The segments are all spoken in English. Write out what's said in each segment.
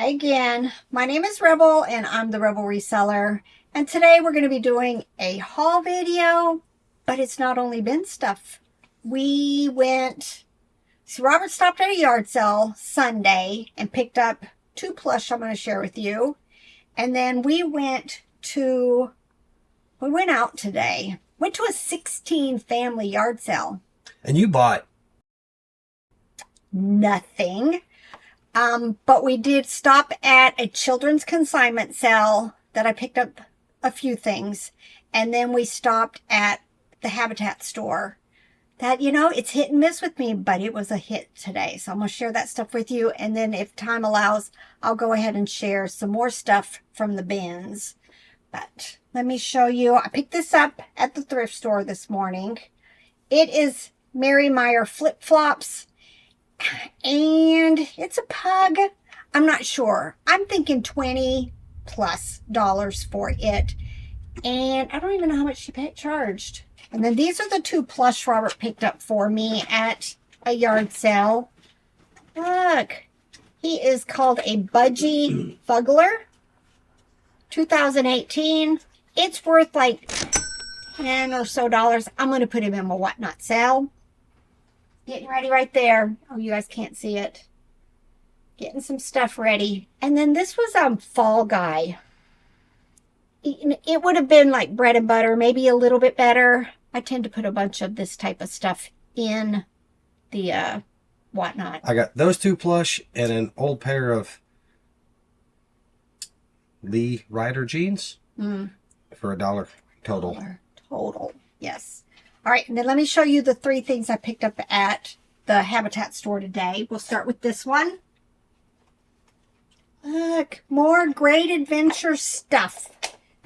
Hi again. My name is Rebel and I'm the Rebel Reseller. And today we're going to be doing a haul video, but it's not only bin stuff. Robert stopped at a yard sale Sunday and picked up 2 plush I'm going to share with you. And then we went out today. Went to a 16 family yard sale. And you bought nothing. But we did stop at a children's consignment sale that I picked up a few things. And then we stopped at the Habitat store. That, it's hit and miss with me, but it was a hit today. So I'm going to share that stuff with you. And then if time allows, I'll go ahead and share some more stuff from the bins. But let me show you. I picked this up at the thrift store this morning. It is Mary Meyer flip-flops. And it's a pug. I'm not sure. I'm thinking $20+ for it. And I don't even know how much she charged. And then these are the 2 plush Robert picked up for me at a yard sale. Look. He is called a Budgie Fuggler. 2018. It's worth like $10 or so. I'm going to put him in my whatnot sale. Getting ready right there. Oh, you guys can't see it. Getting some stuff ready. And then this was Fall Guy. It would have been like bread and butter, maybe a little bit better. I tend to put a bunch of this type of stuff in the whatnot. I got those 2 plush and an old pair of Lee Ryder jeans for $1 total. Total, yes. All right, and then let me show you the 3 things I picked up at the Habitat store today. We'll start with this one. Look, more Great Adventure stuff.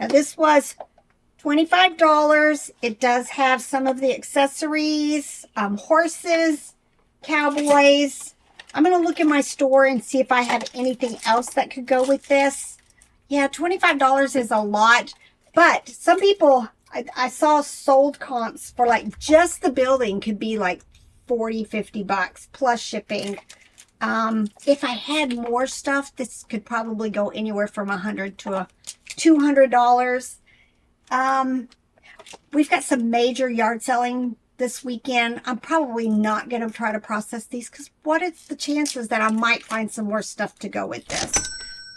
Now, this was $25. It does have some of the accessories, horses, cowboys. I'm going to look in my store and see if I have anything else that could go with this. Yeah, $25 is a lot, but some people... I saw sold comps for like just the building could be like $40-50 plus shipping. If I had more stuff, this could probably go anywhere from $100 to $200. We've got some major yard selling this weekend. I'm probably not going to try to process these because what is the chances that I might find some more stuff to go with this?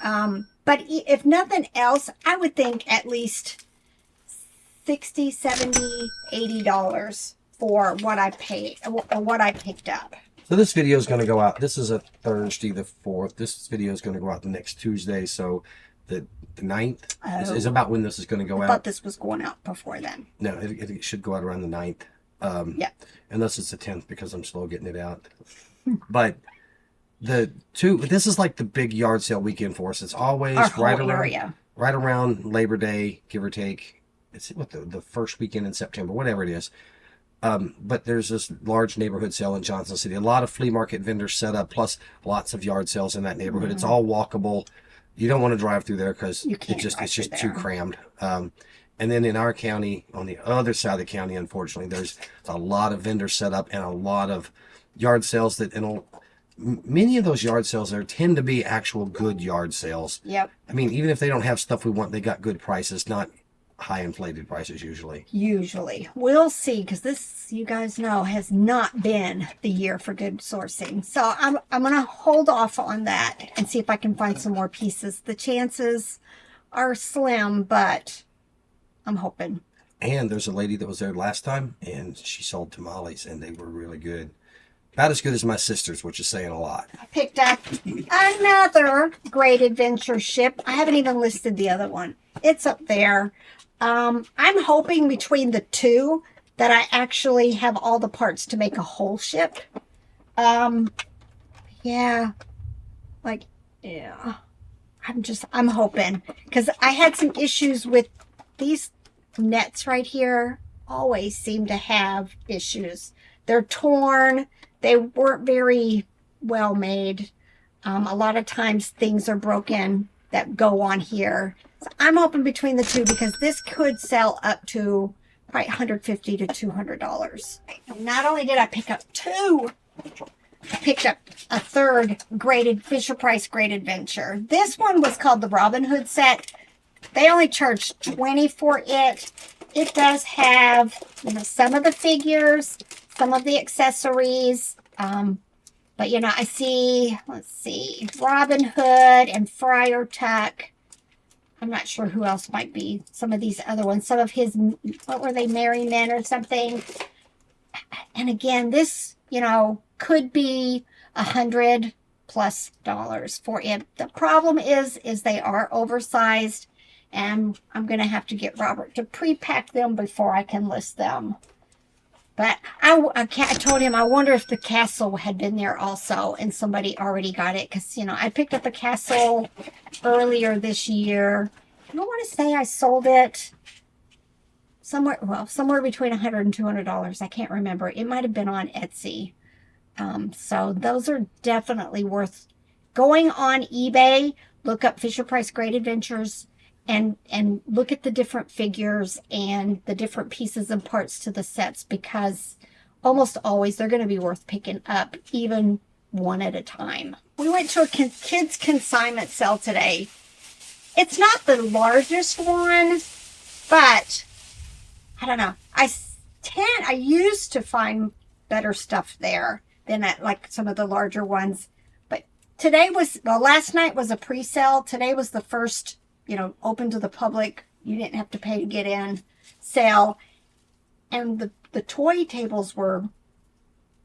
But if nothing else, I would think at least $60, $70, $80 for what I paid or what I picked up. So this video is going to go out. This is a Thursday the 4th. This video is going to go out the next Tuesday. So the 9th is about when this is going to go out. I thought this was going out before then. No, it should go out around the 9th. Yeah. Unless it's the 10th because I'm slow getting it out. But this is like the big yard sale weekend for us. It's always right around Labor Day, give or take. It's what the first weekend in September, whatever it is. But there's this large neighborhood sale in Johnson City. A lot of flea market vendors set up, plus lots of yard sales in that neighborhood. It's all walkable. You don't want to drive through there because it's just too crammed. And then in our county, on the other side of the county, unfortunately, there's a lot of vendors set up and a lot of yard sales many of those yard sales there tend to be actual good yard sales. Yep. I mean, even if they don't have stuff we want, they got good prices, not high inflated prices usually. We'll see, because this, you guys know, has not been the year for good sourcing. So I'm gonna hold off on that and see if I can find some more pieces. The chances are slim, but I'm hoping. And there's a lady that was there last time and she sold tamales and they were really good. About as good as my sister's, which is saying a lot. I picked up another Great Adventure ship. I haven't even listed the other one. It's up there. I'm hoping between the 2 that I actually have all the parts to make a whole ship. Yeah. I'm hoping. Because I had some issues with these nets right here. Always seem to have issues. They're torn. They weren't very well made. A lot of times things are broken that go on here. So I'm hoping between the 2 because this could sell up to probably $150 to $200. And not only did I pick up 2, I picked up a third Fisher Price Great Adventure. This one was called the Robin Hood set. They only charged $20 for it. It does have, some of the figures, some of the accessories. But, I see, let's see, Robin Hood and Friar Tuck. I'm not sure who else might be. Some of these other ones. Some of his, what were they, Merry Men or something. And again, this, could be $100+ for it. The problem is they are oversized, and I'm going to have to get Robert to pre-pack them before I can list them. But I told him I wonder if the castle had been there also and somebody already got it. Because, I picked up a castle earlier this year. And I want to say I sold it somewhere between $100 and $200. I can't remember. It might have been on Etsy. So those are definitely worth going on eBay. Look up Fisher Price Great Adventures and look at the different figures and the different pieces and parts to the sets, because almost always they're going to be worth picking up, even one at a time. We went to a kids consignment sale today. It's not the largest one, but I don't know. I used to find better stuff there than at like some of the larger ones. But last night was a pre-sale. Today was the first, open to the public. You didn't have to pay to get in sale. And the toy tables were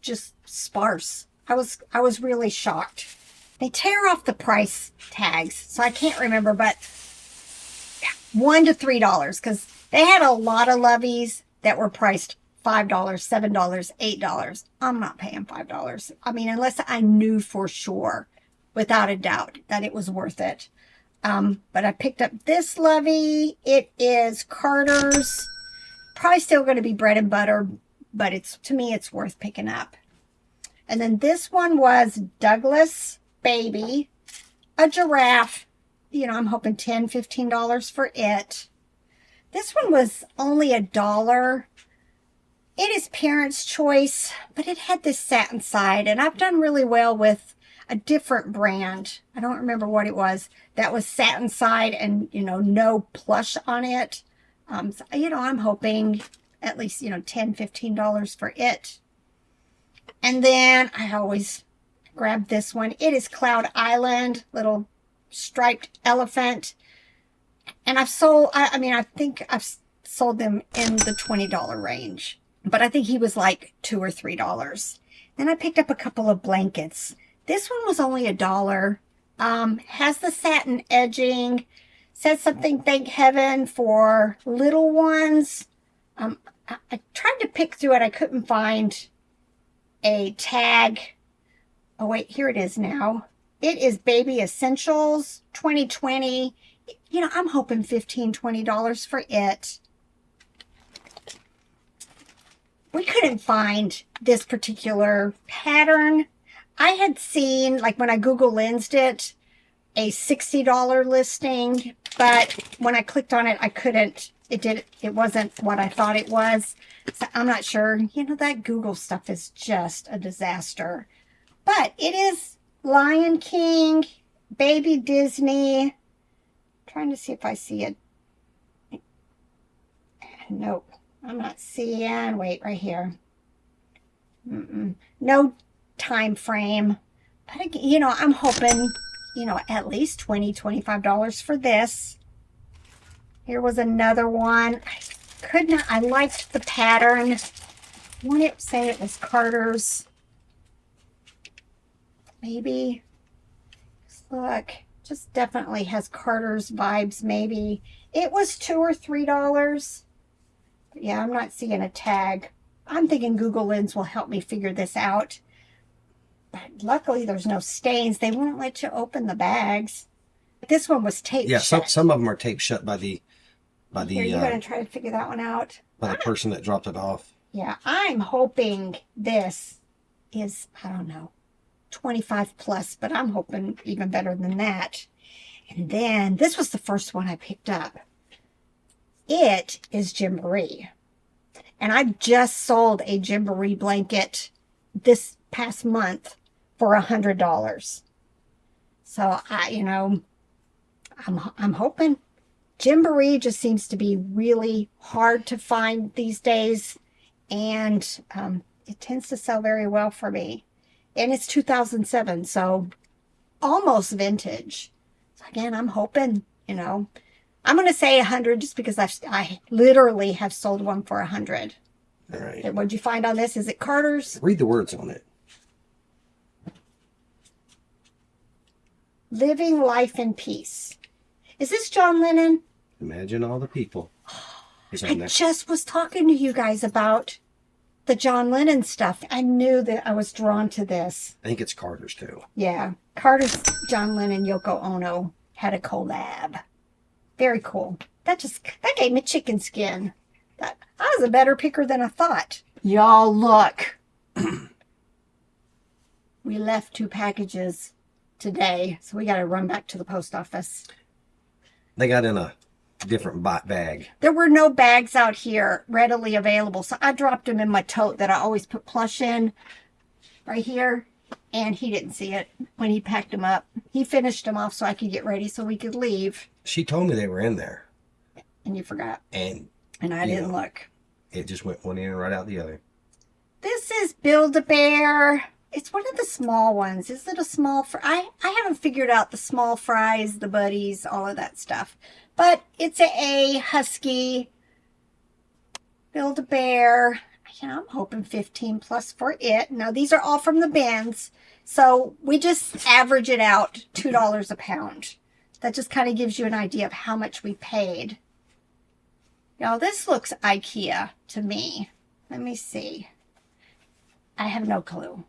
just sparse. I was really shocked. They tear off the price tags, so I can't remember, but $1 to $3, because they had a lot of loveys that were priced $5, $7, $8. I'm not paying $5. I mean, unless I knew for sure, without a doubt, that it was worth it. But I picked up this lovey. It is Carter's. Probably still going to be bread and butter, but to me, it's worth picking up. And then this one was Douglas Baby, a giraffe. I'm hoping $10, $15 for it. This one was only $1. It is Parents' Choice, but it had this satin side, and I've done really well with a different brand. I don't remember what it was. That was satin side and, no plush on it. So, I'm hoping at least, $10, $15 for it. And then I always grab this one. It is Cloud Island, little striped elephant. And I think I've sold them in the $20 range. But I think he was like $2 or $3. Then I picked up a couple of blankets. This one was only $1. Has the satin edging. Says something, thank heaven for little ones. I tried to pick through it. I couldn't find a tag. Oh, wait, here it is now. It is Baby Essentials 2020. I'm hoping $15, $20 for it. We couldn't find this particular pattern. I had seen, like when I Google Lensed it, a $60 listing, but when I clicked on it, I couldn't. It wasn't what I thought it was. So I'm not sure. That Google stuff is just a disaster. But it is Lion King, Baby Disney. I'm trying to see if I see it. Nope. I'm not seeing. Wait, right here. No time frame. But, I'm hoping, at least $20, $25 for this. Here was another one. I liked the pattern. I want to say it was Carter's. Maybe. Look, just definitely has Carter's vibes, maybe. It was $2 or $3. Yeah, I'm not seeing a tag. I'm thinking Google Lens will help me figure this out. But luckily, there's no stains. They won't let you open the bags. This one was taped shut. Yeah, some of them are taped shut by the. Here, you're going to try to figure that one out. By the person that dropped it off. Yeah, I'm hoping this is, I don't know, 25 plus, but I'm hoping even better than that. And then this was the first one I picked up. It is Gymboree. And I just sold a Gymboree blanket this past month. for $100. So I'm hoping. Gymboree just seems to be really hard to find these days, and it tends to sell very well for me. And it's 2007, so almost vintage. So again, I'm hoping, I'm going to say 100 just because I literally have sold one for 100. All right. And what'd you find on this? Is it Carter's? Read the words on it. Living life in peace. Is this John Lennon? Imagine all the people. I just was talking to you guys about the John Lennon stuff. I knew that I was drawn to this. I think it's Carter's too. Yeah. Carter's, John Lennon, Yoko Ono had a collab. Very cool. That gave me chicken skin. I was a better picker than I thought. Y'all look. We left 2 packages today, so we got to run back to the post office. They got in a different bag. There were no bags out here readily available, so I dropped them in my tote that I always put plush in right here, and he didn't see it when he packed them up. He finished them off so I could get ready so we could leave. She told me they were in there. And you forgot. And I didn't look. It just went one in and right out the other. This is Build-A-Bear. It's one of the small ones. Is it a small fry? I haven't figured out the small fries, the buddies, all of that stuff. But it's a husky Build-A-Bear. I'm hoping 15 plus for it. Now, these are all from the bins. So we just average it out $2 a pound. That just kind of gives you an idea of how much we paid. Now, this looks IKEA to me. Let me see. I have no clue.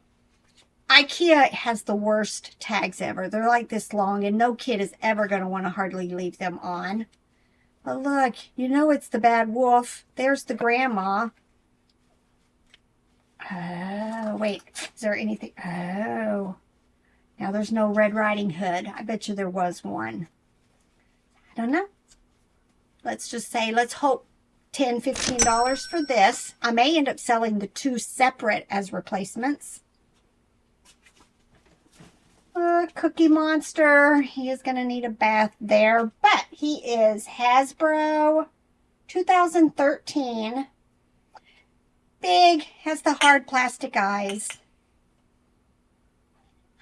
IKEA has the worst tags ever. They're like this long, and no kid is ever going to want to hardly leave them on. But look, it's the bad wolf. There's the grandma. Oh, wait. Is there anything? Oh. Now there's no Red Riding Hood. I bet you there was one. I don't know. Let's just say, let's hope $10, $15 for this. I may end up selling the 2 separate as replacements. Cookie Monster. He is going to need a bath there. But he is Hasbro 2013. Big. Has the hard plastic eyes.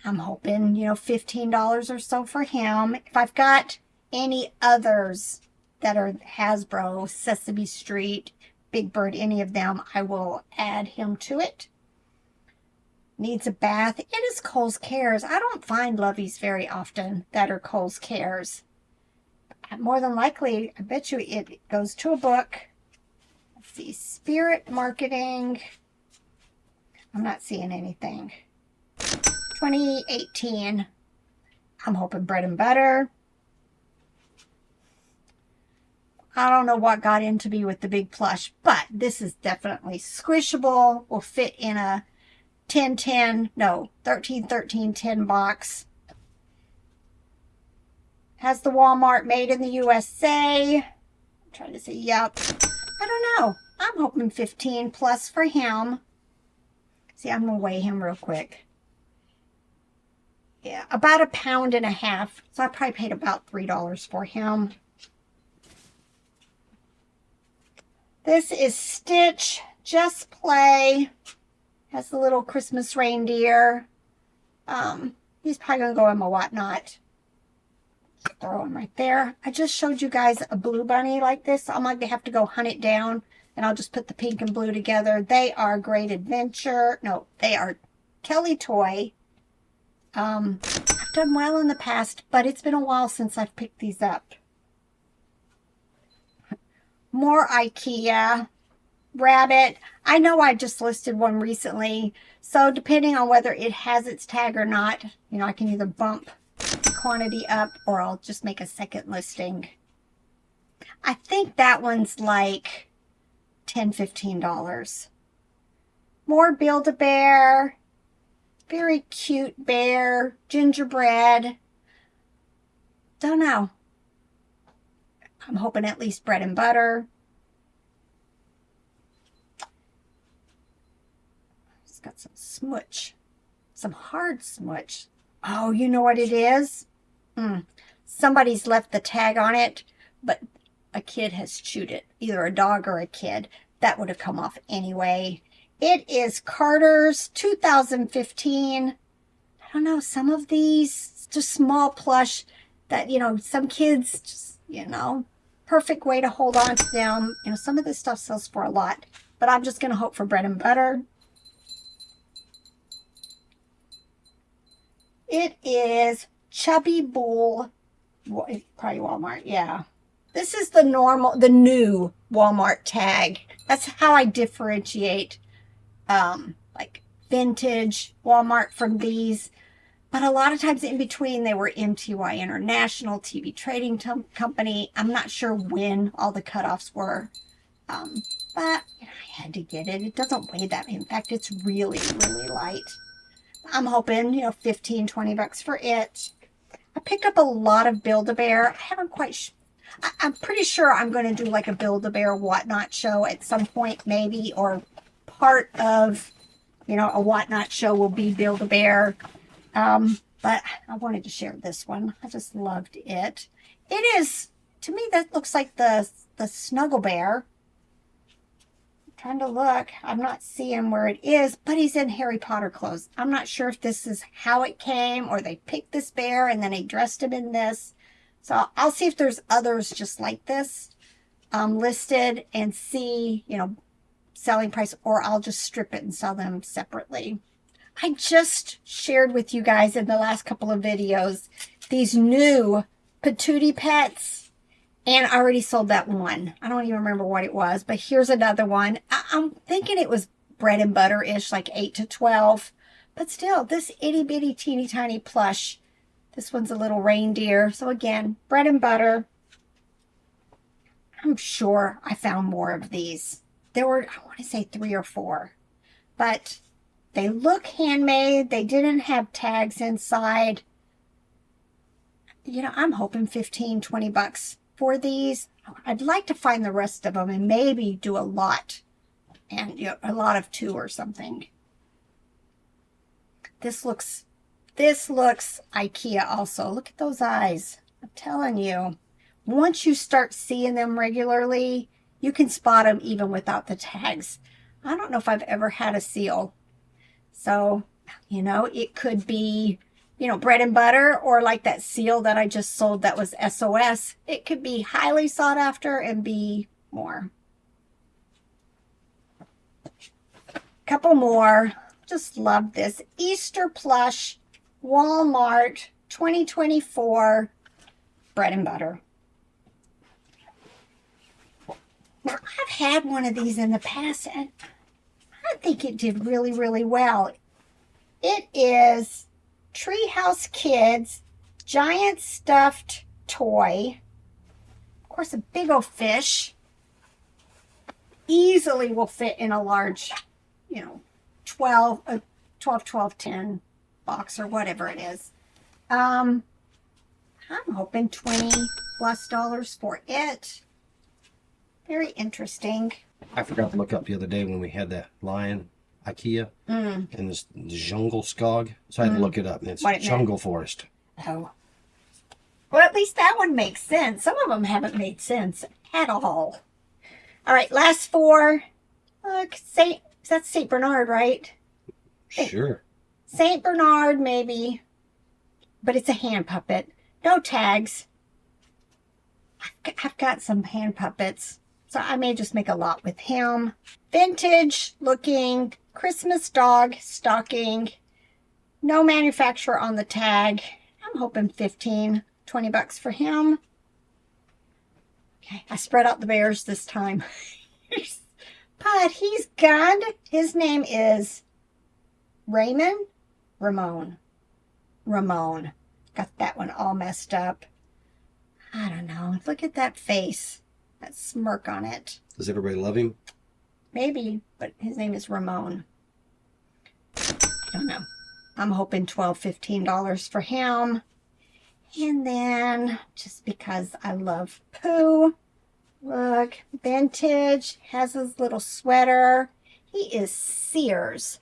I'm hoping, $15 or so for him. If I've got any others that are Hasbro, Sesame Street, Big Bird, any of them, I will add him to it. Needs a bath. It is Kohl's Cares. I don't find Loveys very often that are Kohl's Cares. More than likely, I bet you it goes to a book. Let's see. Spirit Marketing. I'm not seeing anything. 2018. I'm hoping Bread and Butter. I don't know what got into me with the big plush, but this is definitely squishable. Will fit in a 13 tin box. Has the Walmart made in the USA. I'm trying to say, yep. I don't know. I'm hoping 15 plus for him. See, I'm going to weigh him real quick. Yeah, about 1.5 pounds. So I probably paid about $3 for him. This is Stitch. Just Play. Has the little Christmas reindeer. He's probably going to go in my whatnot. Throw him right there. I just showed you guys a blue bunny like this. I might have to go hunt it down. And I'll just put the pink and blue together. They are Great Adventure. No, they are Kelly Toy. I've done well in the past, but it's been a while since I've picked these up. More IKEA. Rabbit. I know I just listed one recently, so depending on whether it has its tag or not, I can either bump the quantity up or I'll just make a second listing. I think that one's like $10, $15. More Build-A-Bear. Very cute bear. Gingerbread. Don't know. I'm hoping at least Bread and Butter. Got some some hard smudge. Oh, you know what it is? Somebody's left the tag on it, but a kid has chewed it. Either a dog or a kid. That would have come off anyway. It is Carter's 2015. I don't know, some of these, just small plush that, some kids just, perfect way to hold on to them. Some of this stuff sells for a lot, but I'm just going to hope for bread and butter. It is Chubby Bull, probably Walmart, yeah. This is the new Walmart tag. That's how I differentiate, like vintage Walmart from these. But a lot of times in between, they were MTY International, TV Trading Company. I'm not sure when all the cutoffs were. But I had to get it. It doesn't weigh that. In fact, it's really, really light. I'm hoping, 15, 20 bucks for it. I picked up a lot of Build-A-Bear. I haven't quite... I'm pretty sure I'm going to do like a Build-A-Bear Whatnot show at some point, maybe. Or part of, a Whatnot show will be Build-A-Bear. But I wanted to share this one. I just loved it. It is, to me, that looks like the Snuggle Bear. I'm trying to look. I'm not seeing where it is, but he's in Harry Potter clothes. I'm not sure if this is how it came or they picked this bear and then they dressed him in this. So I'll see if there's others just like this listed and see, selling price, or I'll just strip it and sell them separately. I just shared with you guys in the last couple of videos these new Patootie Pets, and I already sold that one. I don't even remember what it was, but here's another one. I'm thinking it was bread and butter-ish, like 8 to 12, but still, this itty-bitty teeny tiny plush. This one's a little reindeer. So again, bread and butter. I'm sure I found more of these. There were, I want to say 3 or 4, but they look handmade. They didn't have tags inside. I'm hoping 15, 20 bucks for these. I'd like to find the rest of them and maybe do a lot. And a lot of 2 or something. This looks IKEA also. Look at those eyes. I'm telling you. Once you start seeing them regularly, you can spot them even without the tags. I don't know if I've ever had a seal. So, it could be, bread and butter, or like that seal that I just sold that was SOS. It could be highly sought after and be more. Couple more. Just love this. Easter plush, Walmart, 2024, bread and butter. Now, I've had one of these in the past, and I think it did really, really well. It is Treehouse Kids Giant Stuffed Toy. Of course, a big old fish. Easily will fit in a large, 12, 10 box or whatever it is. I'm hoping $20+ for it. Very interesting. I forgot to look up the other day when we had that lion IKEA and this jungle skog. So I had to look it up, and it's jungle forest. Oh. Well, at least that one makes sense. Some of them haven't made sense at all. All right, last 4. Look, that's St. Bernard, right? Sure. St. Bernard, maybe. But it's a hand puppet. No tags. I've got some hand puppets. So I may just make a lot with him. Vintage looking Christmas dog stocking. No manufacturer on the tag. I'm hoping 15, 20 bucks for him. Okay, I spread out the bears this time. But he's good. His name is Ramon. Got that one all messed up. I don't know. Look at that face. That smirk on it. Does everybody love him? Maybe, but his name is Ramon. I don't know. I'm hoping $12, $15 for him. And then, just because I love Pooh, look, vintage, has his little sweater. He is Sears.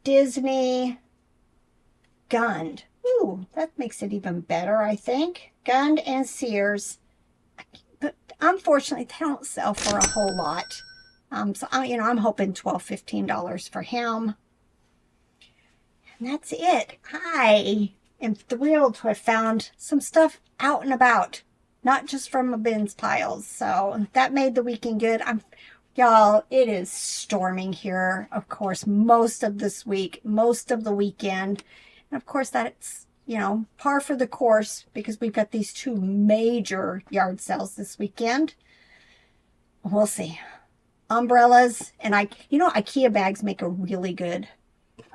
Disney, Gund. Ooh, that makes it even better, I think. Gund and Sears. But unfortunately, they don't sell for a whole lot. So, I'm hoping $12, $15 for him. And that's it. I am thrilled to have found some stuff out and about, not just from a bins piles. So that made the weekend good. Y'all, it is storming here, of course, most of this week, most of the weekend. And of course, that's, par for the course because we've got these two major yard sales this weekend. We'll see. Umbrellas, and IKEA bags make a really good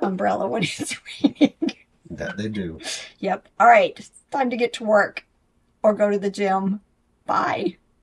umbrella when it's raining. That they do. Yep. All right. It's time to get to work or go to the gym. Bye.